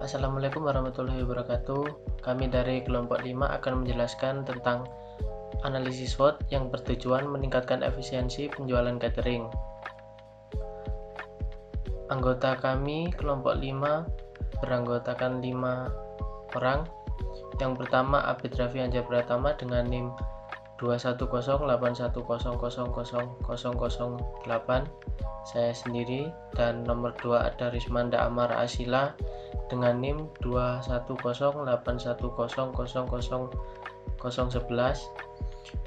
Assalamualaikum warahmatullahi wabarakatuh. Kami dari kelompok 5 akan menjelaskan tentang analisis SWOT yang bertujuan meningkatkan efisiensi penjualan catering. Anggota kami kelompok 5 beranggotakan 5 orang. Yang pertama Abid Raffi Anjar Pratama dengan NIM 21081000008. Saya sendiri, dan nomor 2 ada Rismanda Amara Asila dengan NIM 21081000011.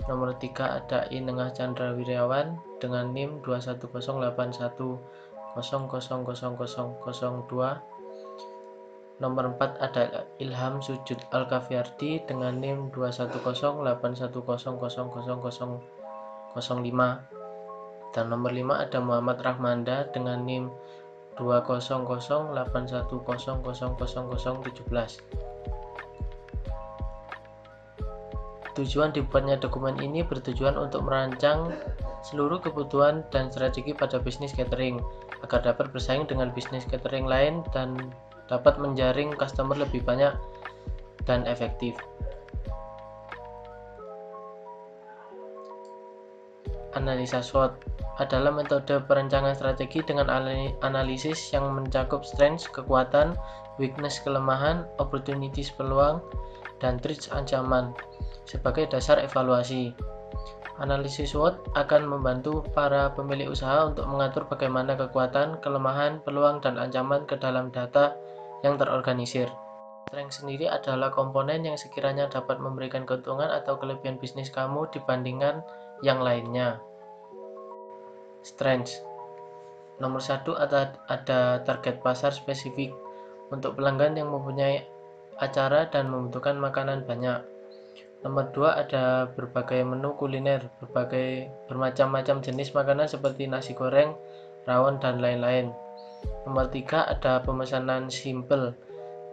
Nomor 3 ada Inengah Chandra Wiryawan dengan NIM 21081000002. Nomor 4 ada Ilham Sujud Al-Kafiardi dengan NIM 21081000005. Dan nomor 5 ada Muhammad Rahmanda dengan NIM 20081000017. Tujuan dibuatnya dokumen ini bertujuan untuk merancang seluruh kebutuhan dan strategi pada bisnis catering agar dapat bersaing dengan bisnis catering lain dan dapat menjaring customer lebih banyak dan efektif. Analisa SWOT adalah metode perencanaan strategi dengan analisis yang mencakup strengths, kekuatan, weakness, kelemahan, opportunities, peluang, dan threats, ancaman sebagai dasar evaluasi. Analisis SWOT akan membantu para pemilik usaha untuk mengatur bagaimana kekuatan, kelemahan, peluang, dan ancaman ke dalam data yang terorganisir. Strength sendiri adalah komponen yang sekiranya dapat memberikan keuntungan atau kelebihan bisnis kamu dibandingkan yang lainnya. Strengths. Nomor 1 ada target pasar spesifik untuk pelanggan yang mempunyai acara dan membutuhkan makanan banyak. Nomor 2 ada berbagai menu kuliner, bermacam-macam jenis makanan seperti nasi goreng, rawon, dan lain-lain. Nomor 3 ada pemesanan simple,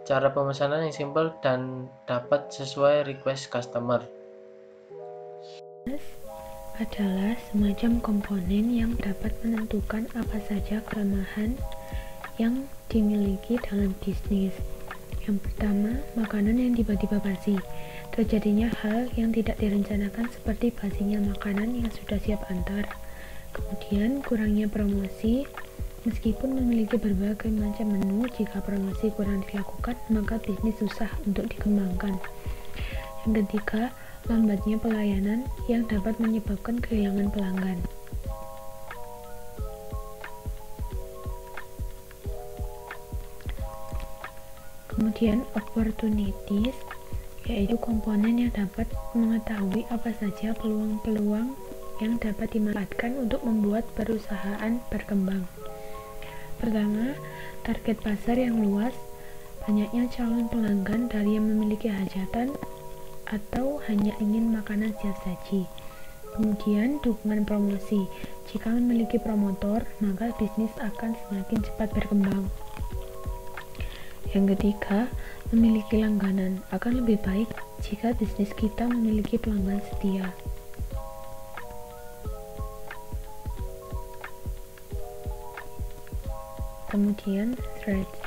cara pemesanan yang simple dan dapat sesuai request customer. Adalah semacam komponen yang dapat menentukan apa saja kelemahan yang dimiliki dalam bisnis. Yang pertama, makanan yang tiba-tiba basi. Terjadinya hal yang tidak direncanakan seperti basinya makanan yang sudah siap antar. Kemudian, kurangnya promosi. Meskipun memiliki berbagai macam menu, jika promosi kurang dilakukan, maka bisnis susah untuk dikembangkan. Yang ketiga, lambatnya pelayanan yang dapat menyebabkan kehilangan pelanggan. Kemudian opportunities, yaitu komponen yang dapat mengetahui apa saja peluang-peluang yang dapat dimanfaatkan untuk membuat perusahaan berkembang. Pertama, target pasar yang luas, banyaknya calon pelanggan dari yang memiliki hajatan atau hanya ingin makanan siap saji. Kemudian, dukungan promosi. Jika memiliki promotor, maka bisnis akan semakin cepat berkembang. Yang ketiga, memiliki langganan. Akan lebih baik jika bisnis kita memiliki pelanggan setia. Kemudian, threats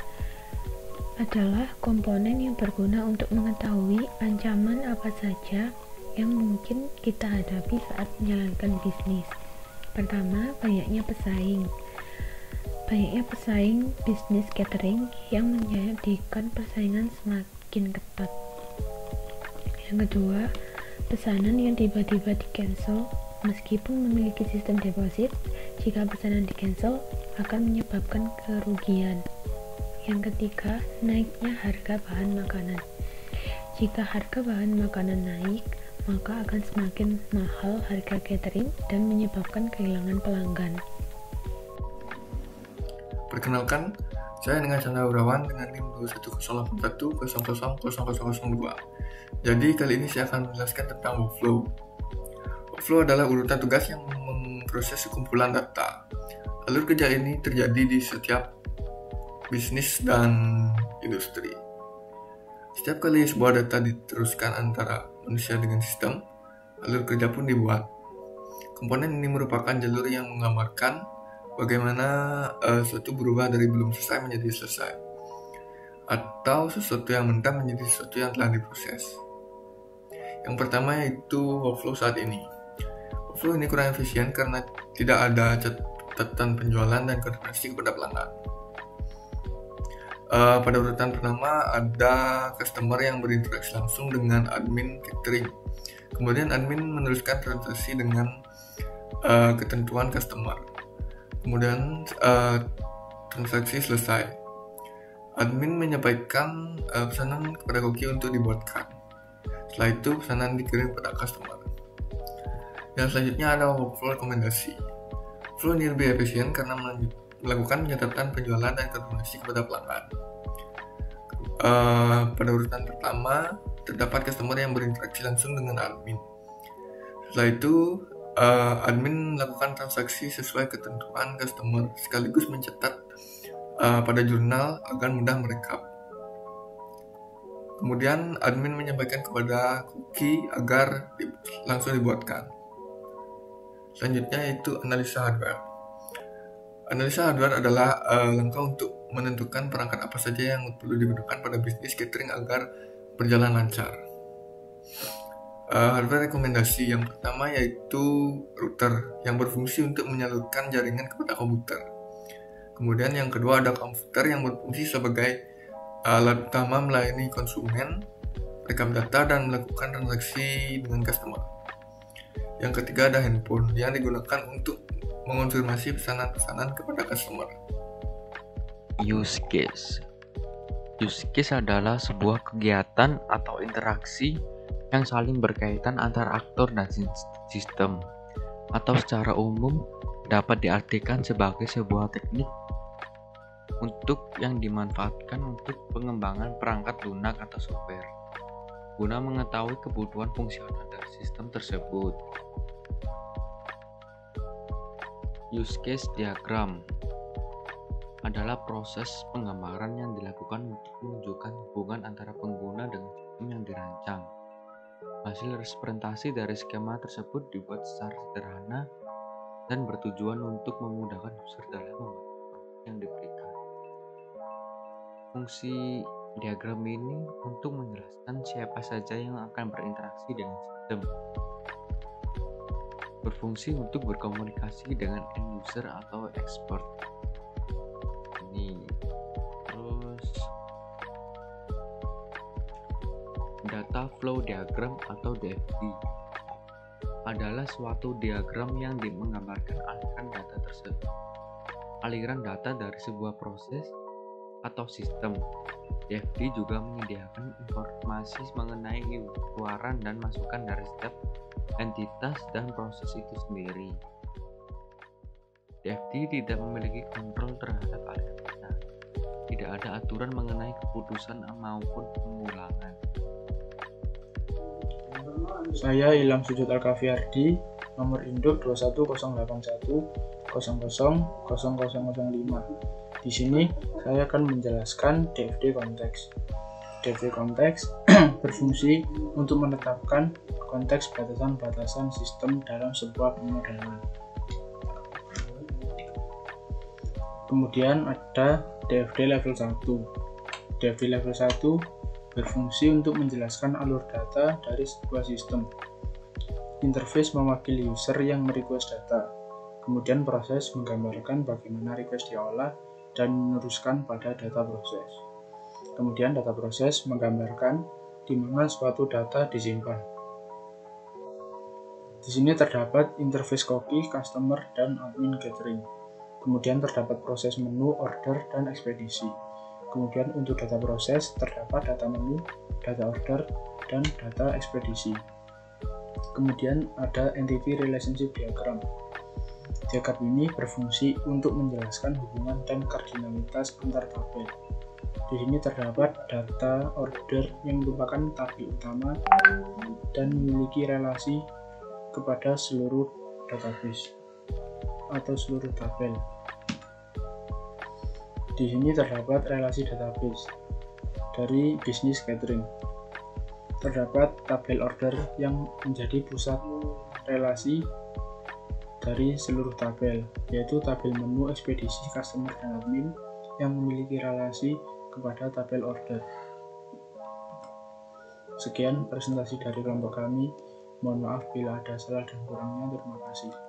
adalah komponen yang berguna untuk mengetahui ancaman apa saja yang mungkin kita hadapi saat menjalankan bisnis. Pertama, banyaknya pesaing. Banyaknya pesaing bisnis catering yang menjadikan persaingan semakin ketat. Yang kedua, pesanan yang tiba-tiba di-cancel. Meskipun memiliki sistem deposit, jika pesanan di-cancel akan menyebabkan kerugian. Yang ketiga, naiknya harga bahan makanan. Jika harga bahan makanan naik, maka akan semakin mahal harga catering dan menyebabkan kehilangan pelanggan. Perkenalkan, saya dengan Chandra Wiryawan dengan NIM 21081000002. Jadi kali ini saya akan menjelaskan tentang workflow. Workflow adalah urutan tugas yang memproses sekumpulan data. Alur kerja ini terjadi di setiap bisnis dan industri. Setiap kali sebuah data diteruskan antara manusia dengan sistem, alur kerja pun dibuat. Komponen ini merupakan jalur yang menggambarkan bagaimana suatu berubah dari belum selesai menjadi selesai. atau sesuatu yang mentah menjadi sesuatu yang telah diproses. Yang pertama yaitu workflow saat ini. Workflow ini kurang efisien karena tidak ada catatan penjualan dan koordinasi kepada pelanggan. Pada urutan pertama ada customer yang berinteraksi langsung dengan admin catering. Kemudian admin meneruskan transaksi dengan ketentuan customer. Kemudian transaksi selesai. Admin menyampaikan pesanan kepada koki untuk dibuatkan. Setelah itu pesanan dikirim kepada customer. Dan selanjutnya ada workflow rekomendasi. Flow ini lebih efisien karena melakukan pencatatan penjualan dan koordinasi kepada pelanggan. Pada urutan pertama terdapat customer yang berinteraksi langsung dengan admin. Setelah itu admin melakukan transaksi sesuai ketentuan customer sekaligus mencatat pada jurnal agar mudah merekap. Kemudian admin menyampaikan kepada koki agar langsung dibuatkan. Selanjutnya yaitu analisa hardware. Analisa hardware adalah langkah untuk menentukan perangkat apa saja yang perlu digunakan pada bisnis catering agar berjalan lancar. Hardware rekomendasi yang pertama yaitu router yang berfungsi untuk menyalurkan jaringan kepada komputer. Kemudian yang kedua ada komputer yang berfungsi sebagai alat utama melayani konsumen, rekap data dan melakukan transaksi dengan customer. Yang ketiga ada handphone yang digunakan untuk mengonfirmasi pesanan-pesanan kepada customer. Use case. Use case adalah sebuah kegiatan atau interaksi yang saling berkaitan antar aktor dan sistem, atau secara umum dapat diartikan sebagai sebuah teknik untuk yang dimanfaatkan untuk pengembangan perangkat lunak atau software guna mengetahui kebutuhan fungsional dari sistem tersebut. Use case diagram adalah proses penggambaran yang dilakukan untuk menunjukkan hubungan antara pengguna dengan sistem yang dirancang. Hasil representasi dari skema tersebut dibuat secara sederhana dan bertujuan untuk memudahkan user dalam memahami yang diberikan. Fungsi diagram ini untuk menjelaskan siapa saja yang akan berinteraksi dengan sistem. Berfungsi untuk berkomunikasi dengan end user atau expert. Ini terus data flow diagram atau DFD adalah suatu diagram yang menggambarkan aliran data dari sebuah proses atau sistem. DFD juga menyediakan informasi mengenai keluaran dan masukan dari setiap entitas dan proses itu sendiri. DFD tidak memiliki kontrol terhadap aliran data. Tidak ada aturan mengenai keputusan maupun pengulangan. Saya Ilham Sujud Al-Kafiardi, nomor induk 21810000005. Di sini saya akan menjelaskan DFD konteks. DFD konteks berfungsi untuk menetapkan konteks batasan-batasan sistem dalam sebuah pemodelan. Kemudian ada DFD level 1. DFD level 1 berfungsi untuk menjelaskan alur data dari sebuah sistem. Interface mewakili user yang merequest data. Kemudian proses menggambarkan bagaimana request diolah dan meneruskan pada data proses. Kemudian data proses menggambarkan di mana suatu data disimpan. Di sini terdapat interface koki, customer, dan admin catering. Kemudian terdapat proses menu, order, dan ekspedisi. Kemudian untuk data proses terdapat data menu, data order, dan data ekspedisi. Kemudian ada entity relationship diagram. Diagram ini berfungsi untuk menjelaskan hubungan dan kardinalitas antar tabel. Di sini terdapat data order yang merupakan tabel utama dan memiliki relasi kepada seluruh database atau seluruh tabel. Di sini terdapat relasi database dari bisnis catering. Terdapat tabel order yang menjadi pusat relasi dari seluruh tabel, yaitu tabel menu, ekspedisi, customer, dan admin yang memiliki relasi kepada tabel order. Sekian presentasi dari kelompok kami. Mohon maaf bila ada salah dan kurangnya. Terima kasih.